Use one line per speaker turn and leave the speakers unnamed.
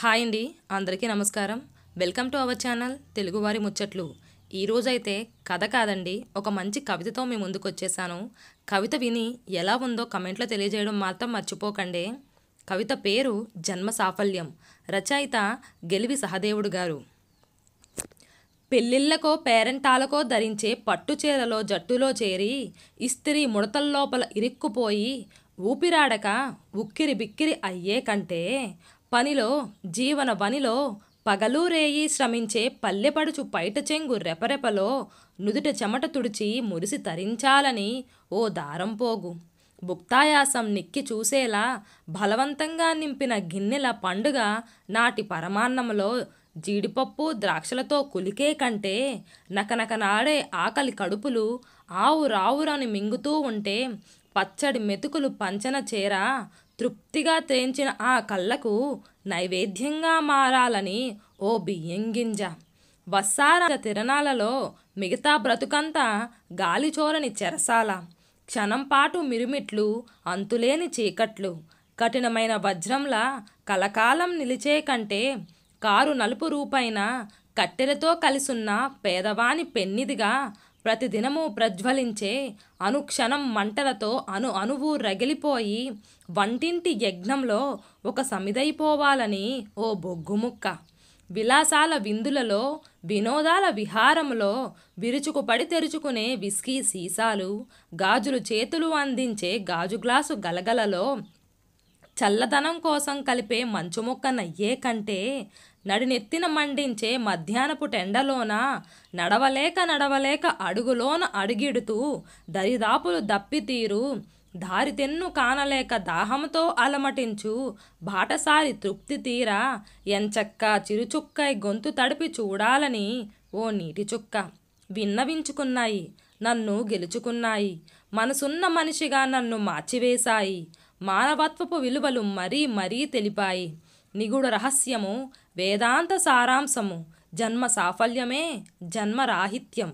Hi అండి, అందరికీ నమస్కారం. వెల్కమ్ టు అవర్ ఛానల్ తెలుగువారి ముచ్చట్లు. ఈరోజైతే కథ కాదండి, ఒక మంచి కవితతో మీ ముందుకు వచ్చేసాను. కవిత విని ఎలా ఉందో కమెంట్లో తెలియజేయడం మాత్రం మర్చిపోకండి. కవిత పేరు జన్మ సాఫల్యం. రచయిత గెలివి సహదేవుడు గారు. పెళ్ళిళ్ళకో పేరెంటాలకో ధరించే పట్టుచీరలో జట్టులో చేరి ఇస్త్రీ ముడతల్లోపల ఇరుక్కుపోయి ఊపిరాడక ఉక్కిరి బిక్కిరి అయ్యే కంటే పనిలో జీవన వనిలో పగలు రేయి శ్రమించే పల్లెపడుచు పైట చెంగు రెపరెపలో నుదుట చెమట తుడిచి మురిసి తరించాలని ఓ దారం పోగు భుక్తాయాసం నిక్కి చూసేలా బలవంతంగా నింపిన గిన్నెల పండుగ నాటి పరమాన్నంలో జీడిపప్పు ద్రాక్షలతో కులికే కంటే నకనకనాడే ఆకలి కడుపులు ఆవురావురని మింగుతూ ఉంటే పచ్చడి మెతుకులు పంచన చేర తృప్తిగా తేంచిన ఆ కళ్ళకు నైవేద్యంగా మారాలని ఓ బియ్యం గింజ. వస్సార తిరణాలలో మిగతా బ్రతుకంతా గాలిచోరని చెరసాల. క్షణంపాటు మిరుమిట్లు, అంతులేని చీకట్లు, కఠినమైన వజ్రంలా కలకాలం నిలిచే కంటే కారు నలుపు రూపైన కట్టెలతో కలిసున్న పేదవాని పెన్నిదిగా ప్రతిదినము ప్రజ్వలించే అనుక్షణం మంటలతో అణువు రగిలిపోయి వంటింటి యజ్ఞంలో ఒక సమిదైపోవాలని ఓ బొగ్గుముక్క. విలాసాల విందులలో వినోదాల విహారంలో విరుచుకుపడి తెరుచుకునే విస్కీ సీసాలు, గాజులు చేతులు అందించే గాజు గ్లాసు గలగలలో చల్లదనం కోసం కలిపే మంచుముక్క నయ్యే కంటే నడినెత్తిన మండించే మధ్యాహ్నపు టెండలోన నడవలేక అడుగులోన అడుగిడుతూ దరిదాపులు దప్పితీరు దారితెన్ను కానలేక దాహంతో అలమటించు బాటసారి తృప్తి తీరా ఎంచక్కా చిరుచుక్కై గొంతు తడిపి చూడాలని ఓ నీటి చుక్క. విన్నవించుకున్నాయి, నన్ను గెలుచుకున్నాయి, మనసున్న మనిషిగా నన్ను మార్చివేశాయి, మానవత్వపు విలువలు మరీ తెలిపాయి. నిగూఢ రహస్యము, వేదాంత సారాంశము, జన్మ సాఫల్యమే జన్మరాహిత్యం.